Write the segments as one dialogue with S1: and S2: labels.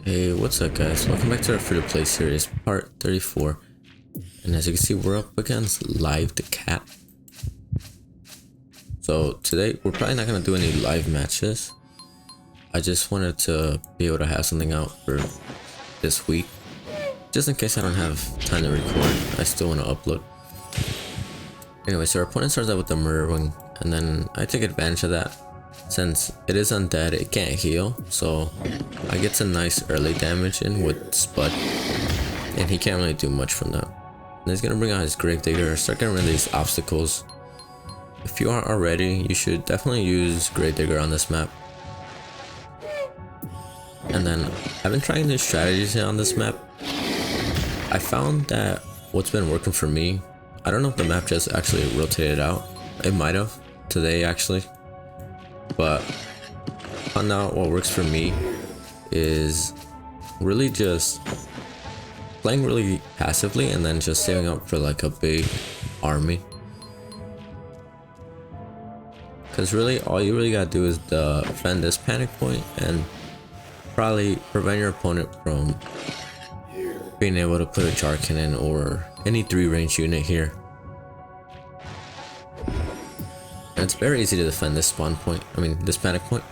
S1: Hey, what's up guys? Welcome back to our free to play series, part 34. And as you can see, we're up against Live the Cat. So today, we're probably not going to do any live matches. I just wanted to be able to have something out for this week. Just in case I don't have time to record, I still want to upload. Anyway, so our opponent starts out with the Murder Wing, and then I take advantage of that. Since it is undead, it can't heal, so I get some nice early damage in with Spud, and he can't really do much from that. And he's gonna bring out his Gravedigger, start getting rid of these obstacles. If you aren't already, you should definitely use Gravedigger on this map. And then I've been trying new strategies on this map. I found that what's been working for me, I don't know if the map just actually rotated out. It might have today actually. But found out what works for me is really just playing really passively and then just saving up for like a big army. Because really all you really gotta do is defend this panic point and probably prevent your opponent from being able to put a jar cannon or any 3-range unit here. And it's very easy to defend this spawn point, this panic point,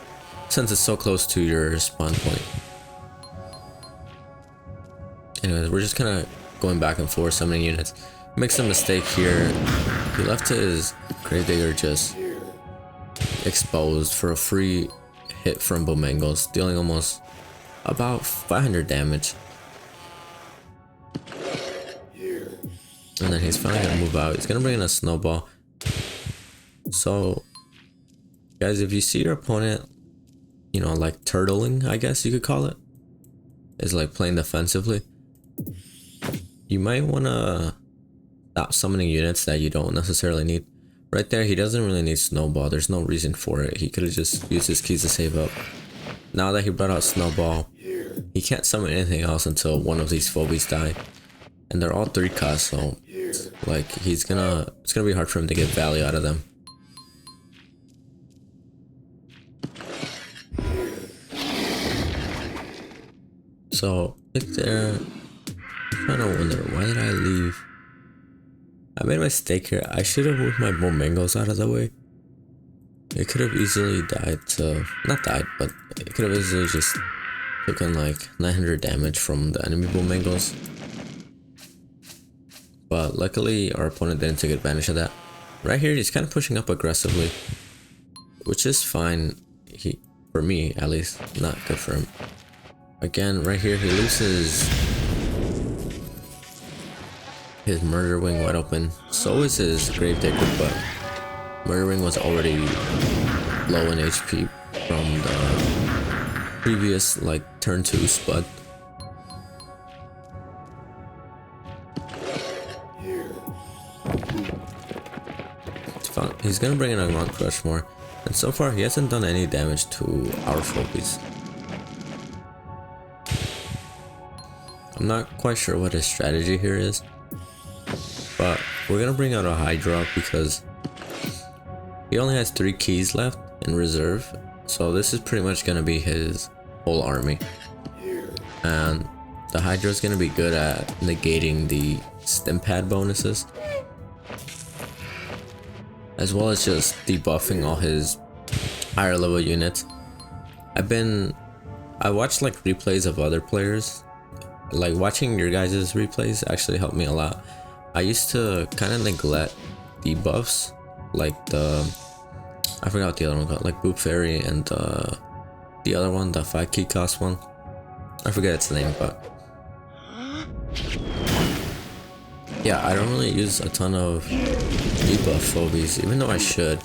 S1: since it's so close to your spawn point. Anyways, we're just kind of going back and forth summoning units. Makes a mistake here. He left his Gravedigger just exposed for a free hit from Bomangos, dealing almost about 500 damage. And then he's finally gonna move out. He's gonna bring in a snowball. So guys, if you see your opponent, like turtling, I guess you could call it, is like playing defensively, you might want to stop summoning units that you don't necessarily need. Right there, he doesn't really need snowball. There's no reason for it. He could have just used his keys to save up. Now that he brought out snowball, he can't summon anything else until one of these phobies die, and they're all 3 cost, so like it's gonna be hard for him to get value out of them. So right there, I'm trying to wonder, why did I leave? I made a mistake here. I should have moved my Bomangos out of the way. It could have easily died to, not died, but it could have easily just taken like 900 damage from the enemy Bomangos. But luckily our opponent didn't take advantage of that. Right here he's kind of pushing up aggressively, which is fine. For me at least, not good for him. Again, right here he loses his Murder Wing wide open. So is his Gravedigger, but Murder Wing was already low in HP from the previous like turn 2 Spud. He's gonna bring in a Mount Crushmore, and so far he hasn't done any damage to our Phobies. I'm not quite sure what his strategy here is, but we're gonna bring out a Hydra because he only has 3 keys left in reserve, so this is pretty much gonna be his whole army. And the Hydra is gonna be good at negating the stim pad bonuses, as well as just debuffing all his higher level units. I watched like replays of other players. Like watching your guys' replays actually helped me a lot. I used to kind of neglect debuffs, like I forgot what the other one called, like Boop Fairy, and the other one, the 5 key cost one. I forget its name, but yeah, I don't really use a ton of debuff phobies, even though I should,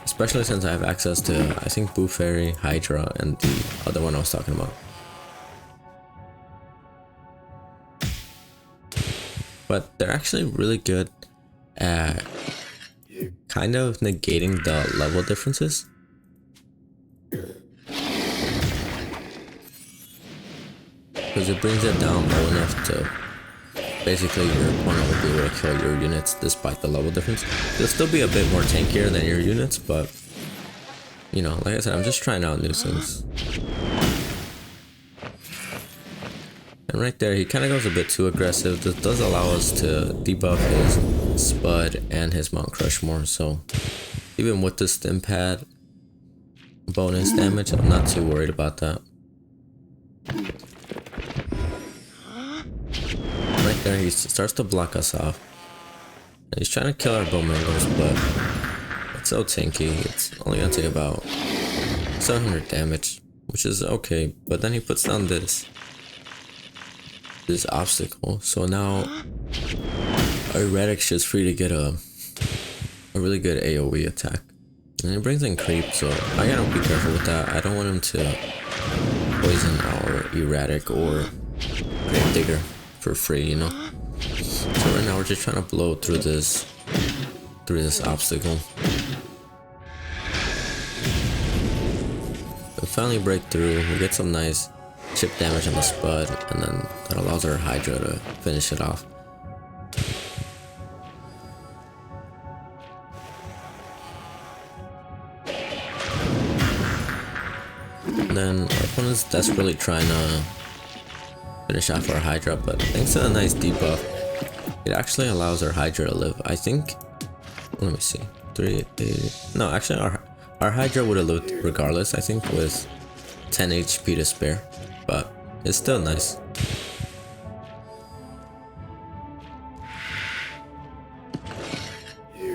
S1: especially since I have access to, I think, Boop Fairy, Hydra, and the other one I was talking about. But they're actually really good at kind of negating the level differences. Because it brings it down low enough to basically your opponent will be able to kill your units despite the level difference. They'll still be a bit more tankier than your units, but like I said, I'm just trying out new things. And right there, he kind of goes a bit too aggressive. This does allow us to debuff his Spud and his Mount Crushmore. So even with the stim pad bonus damage, I'm not too worried about that. Right there, he starts to block us off. And he's trying to kill our Bowmangles, but it's so tanky. It's only gonna take about 700 damage, which is okay. But then he puts down this obstacle, so now our Erratic's just free to get a really good AoE attack. And he brings in creep, so I gotta be careful with that. I don't want him to poison our Erratic or Gravedigger for free, you know. So right now we're just trying to blow through this obstacle. We finally break through. We get some nice chip damage on the Spud, and then that allows our Hydra to finish it off. And then our opponent's desperately trying to finish off our Hydra, but thanks to a nice debuff, it actually allows our Hydra to live. I think, let me see, 3, 8, no, actually our Hydra would have lived regardless, I think, with 10 HP to spare, but it's still nice.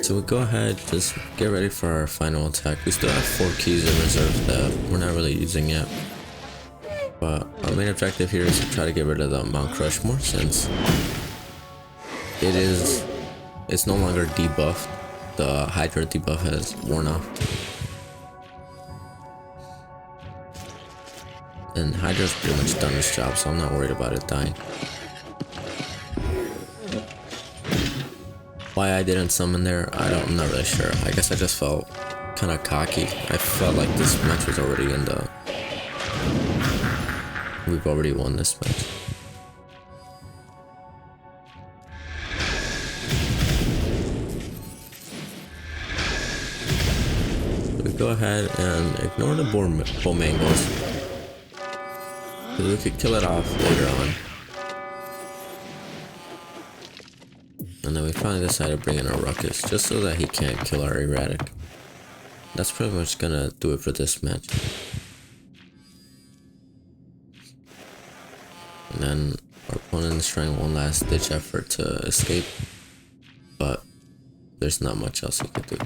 S1: So we go ahead, just get ready for our final attack. We still have 4 keys in reserve that we're not really using yet. But our main objective here is to try to get rid of the Mount Crushmore, since it's no longer debuffed. The Hydra debuff has worn off. And Hydra's pretty much done its job, so I'm not worried about it dying. Why I didn't summon there, I'm not really sure. I guess I just felt kind of cocky. I felt like this match was already we've already won this match. We go ahead and ignore the Bowmangles, because we could kill it off later on. And then we finally decided to bring in a Ruckus, just so that he can't kill our Erratic. That's pretty much gonna do it for this match. And then our opponent is trying one last ditch effort to escape, but there's not much else he could do.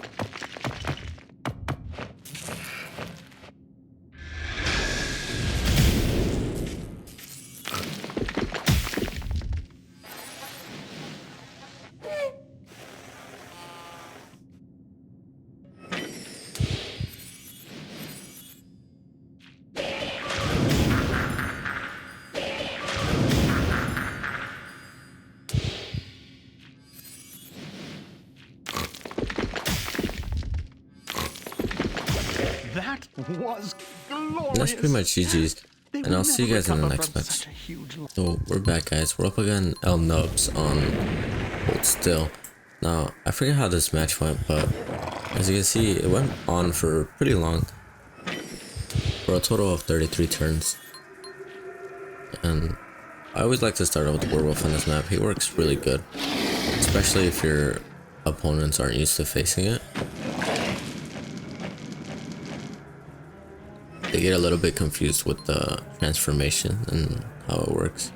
S2: That was glorious.
S1: That's pretty much GG's, and I'll see you guys in the next match. So we're back, guys. We're up against El Nubs on Hold Still. Now I forget how this match went, but as you can see, it went on for pretty long, for a total of 33 turns. And I always like to start out with the Werewolf on this map. He works really good, especially if your opponents aren't used to facing it. They get a little bit confused with the transformation and how it works.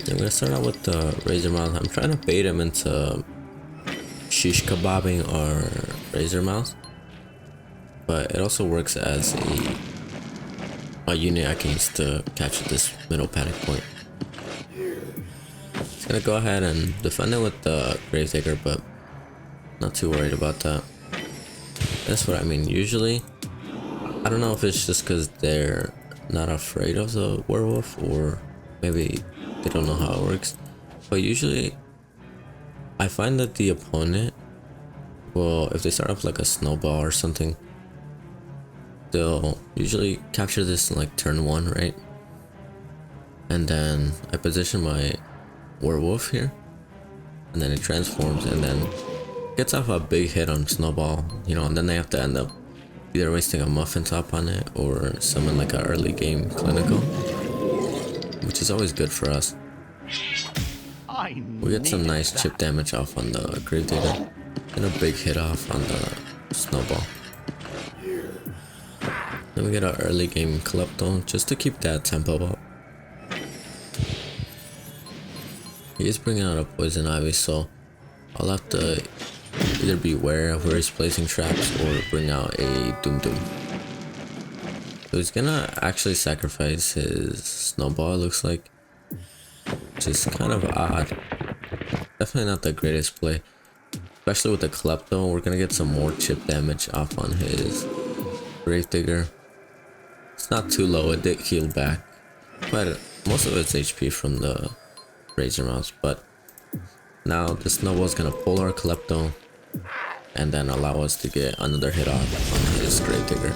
S1: I'm gonna start out with the Razor Mouth. I'm trying to bait him into shish kebabbing or Razor Mouth, but it also works as a unit I can use to capture this middle panic point. Just gonna go ahead and defend it with the Gravedigger, but not too worried about that. That's what I mean. Usually, I don't know if it's just because they're not afraid of the werewolf, or maybe they don't know how it works, but usually I find that the opponent will, if they start up like a snowball or something, they'll usually capture this in like turn 1, right? And then I position my werewolf here, and then it transforms, and then gets off a big hit on Snowball, you know, and then they have to end up either wasting a muffin top on it or summon like an early game clinical, which is always good for us. We get some nice chip damage off on the Gravedigger and a big hit off on the Snowball. Then we get our early game Klepto just to keep that tempo up. He is bringing out a Poison Ivy, so I'll have to either be aware of where he's placing traps or bring out a Doom Doom. So he's gonna actually sacrifice his Snowball, it looks like, which is kind of odd. Definitely not the greatest play, especially with the Klepto. We're gonna get some more chip damage off on his Gravedigger. It's not too low, it did heal back quite most of its HP from the Razor Mouse, but now the Snowball's gonna pull our Klepto and then allow us to get another hit off on his Gravedigger.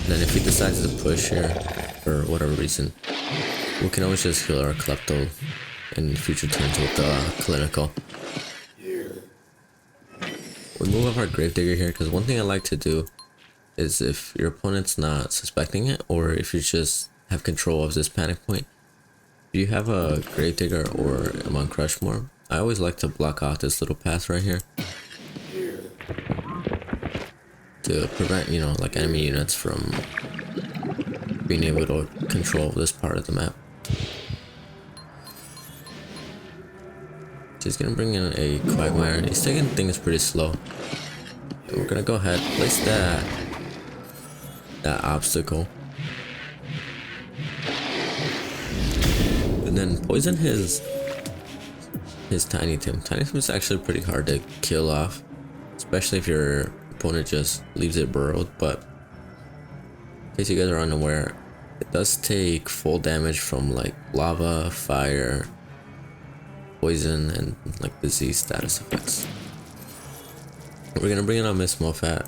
S1: Then if he decides to push here for whatever reason, we can always just heal our Klepto in future turns with the clinical. We move up our Gravedigger here because one thing I like to do is if your opponent's not suspecting it, or if you just have control of this panic point, if you have a Gravedigger or a Mount Crushmore, I always like to block out this little path right here to prevent, you know, like enemy units from being able to control this part of the map. So he's gonna bring in a Quagmire. He's taking things pretty slow. So we're gonna go ahead, place that obstacle, and then poison his Tiny Tim. Tiny Tim is actually pretty hard to kill off, especially if your opponent just leaves it burrowed. But in case you guys are unaware, it does take full damage from like lava, fire, poison, and like disease status effects. We're gonna bring in a Miss Mofat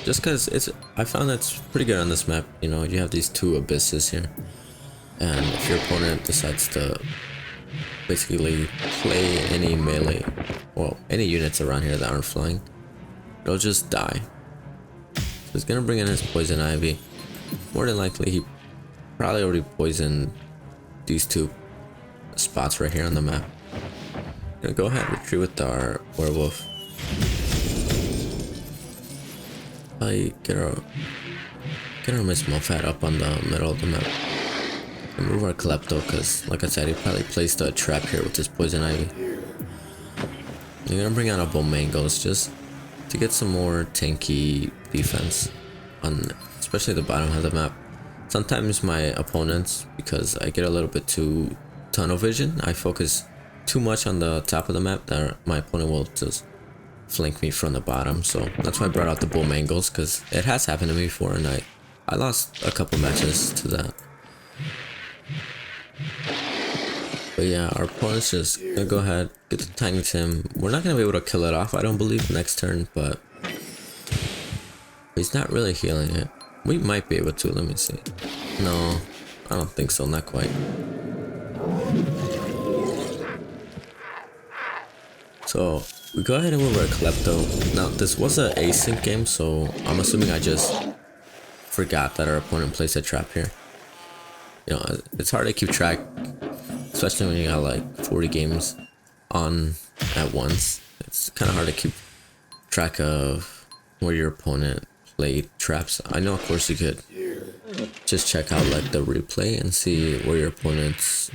S1: just because I found it's pretty good on this map. You know, you have these two abysses here, and if your opponent decides to basically play any melee, well, any units around here that aren't flying, it'll just die. So he's gonna bring in his Poison Ivy. More than likely, he probably already poisoned these two spots right here on the map. Gonna go ahead and retreat with our Werewolf. Get our Miss Mofat up on the middle of the map. And move our Klepto, because like I said, he probably placed a trap here with his Poison Ivy. You're gonna bring out a Bomangos just to get some more tanky defense on especially the bottom of the map. Sometimes my opponents, because I get a little bit too tunnel vision, I focus too much on the top of the map that my opponent will just flank me from the bottom. So that's why I brought out the Bomangos, because it has happened to me before and I lost a couple matches to that. But yeah, our opponent's just gonna go ahead, get the Tiny Tim. We're not gonna be able to kill it off, I don't believe, next turn, but he's not really healing it. We might be able to, let me see. No, I don't think so, not quite. So we go ahead and move our Klepto. Now this was an async game, so I'm assuming I just forgot that our opponent placed a trap here. You know, it's hard to keep track, especially when you got like 40 games on at once. It's kind of hard to keep track of where your opponent played traps. I know, of course, you could just check out like the replay and see where your opponent's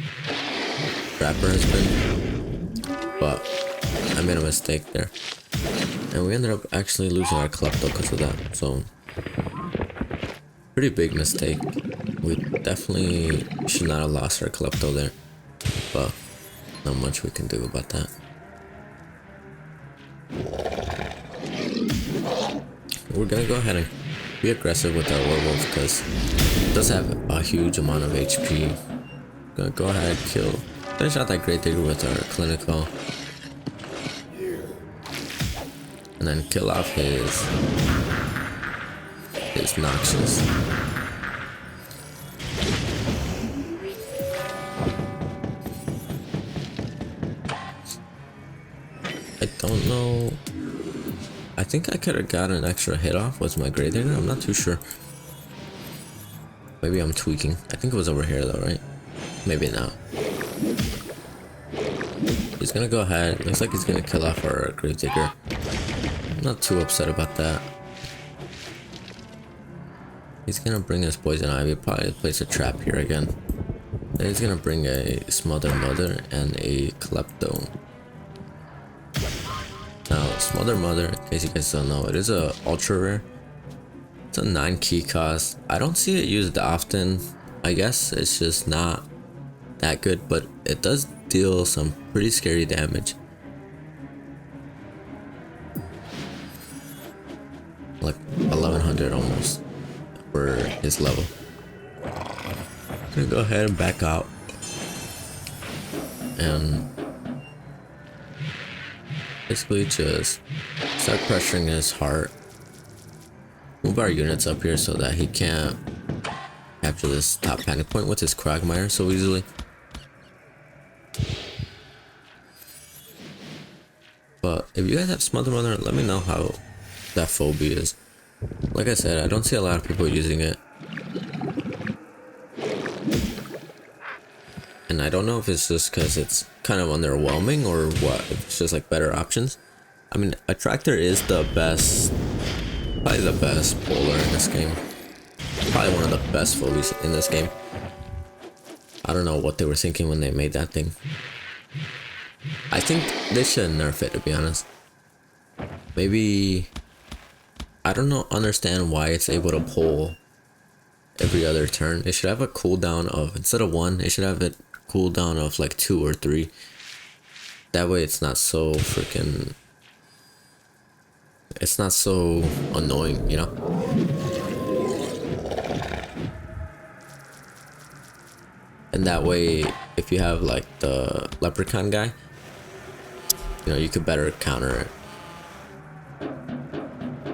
S1: trapper has been, but I made a mistake there, and we ended up actually losing our Klepto because of that. So pretty big mistake. We definitely should not have lost our Klepto there, but not much we can do about that. We're gonna go ahead and be aggressive with our Werewolf because it does have a huge amount of HP. Gonna go ahead, finish out that Gravedigger with our Clinical, and then kill off his Noxious. I don't know. I think I could have got an extra hit off. Was my grade there? I'm not too sure. Maybe I'm tweaking. I think it was over here though, right? Maybe not. He's gonna go ahead. Looks like he's gonna kill off our Gravedigger. I'm not too upset about that. He's gonna bring his Poison Ivy, probably place a trap here again. Then he's gonna bring a Smother Mother and a Klepto. Now, Smother Mother, in case you guys don't know, it is a ultra rare. It's a 9 key cost. I don't see it used often. I guess it's just not that good, but it does deal some pretty scary damage. Like 1100 almost for his level. I'm gonna go ahead and back out and basically just start pressuring his heart. Move our units up here so that he can't capture this top panic point with his Quagmire so easily. But if you guys have Smother Mother, let me know how that phobia is. Like I said, I don't see a lot of people using it. And I don't know if it's just because it's kind of underwhelming or what. If it's just like better options. I mean, Attractor is the best, probably the best polar in this game. Probably one of the best phobies in this game. I don't know what they were thinking when they made that thing. I think they should nerf it, to be honest. Maybe, I don't know, understand why it's able to pull every other turn. It should have a cooldown of, instead of 1, it should have a cooldown of like 2 or 3. That way it's not so freaking, it's not so annoying, you know? And that way, if you have like the Leprechaun guy, you know, you could better counter it.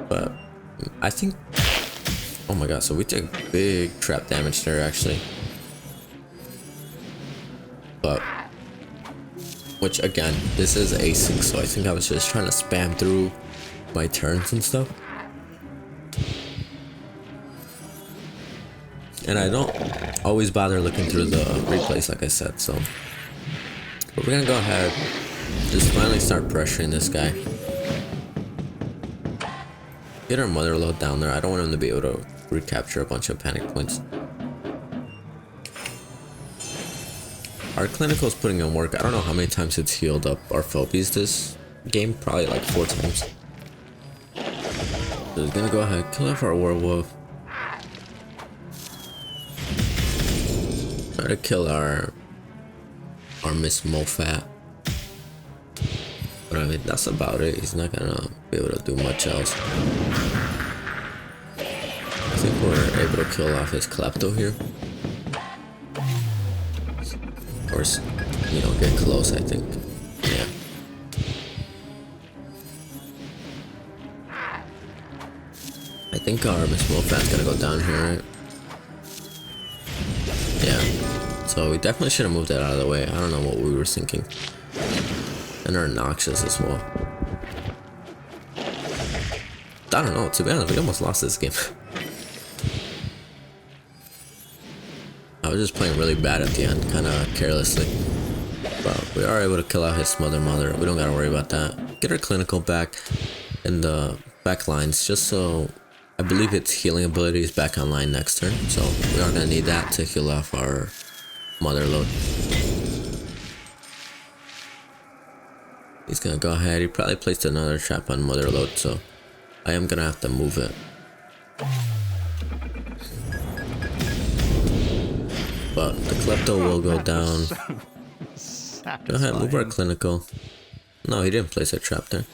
S1: But I think, oh my god, so we took big trap damage there actually. But, which again, this is async, so I think I was just trying to spam through my turns and stuff. And I don't always bother looking through the replays, like I said, so. But we're gonna go ahead, just finally start pressuring this guy. Get our Mother Load down there. I don't want him to be able to recapture a bunch of panic points. Our Clinical's putting in work. I don't know how many times it's healed up our Phobies this game. Probably like 4 times. So he's gonna go ahead, kill off our Werewolf. Try to kill our Miss Mofat. But I mean, that's about it. He's not gonna be able to do much else. I think we're able to kill off his Klepto here. Of course, you know, get close, I think. Yeah. I think our Miss Mofat's gonna go down here, right? Yeah. So we definitely should have moved that out of the way. I don't know what we were thinking. And they're Noxious as well. I don't know, to be honest, we almost lost this game. I was just playing really bad at the end, kind of carelessly. But we are able to kill out his Smother Mother. We don't gotta worry about that. Get our Clinical back in the back lines, just so I believe its healing ability is back online next turn. So we are gonna need that to heal off our Mother Load. He's gonna go ahead. He probably placed another trap on Mother Load, so I am gonna have to move it. But the Klepto will go down. Go ahead, move our Clinical. No, he didn't place a trap there.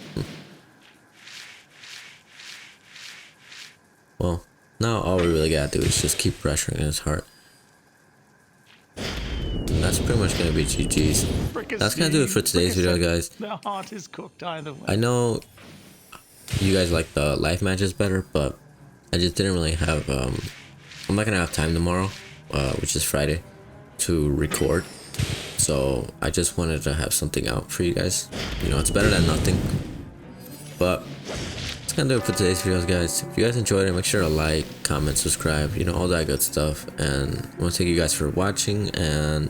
S1: Well, now all we really gotta do is just keep pressuring his heart. And that's pretty much gonna be GG's. That's gonna do it for today's video, guys.
S2: Their heart is cooked either way.
S1: I know you guys like the live matches better, but I just didn't really have, I'm not gonna have time tomorrow, which is Friday, to record. So I just wanted to have something out for you guys. You know, it's better than nothing. But that's gonna do it for today's videos, guys. If you guys enjoyed it, make sure to like, comment, subscribe, you know, all that good stuff. And I want to thank you guys for watching, and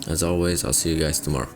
S1: as always, I'll see you guys tomorrow.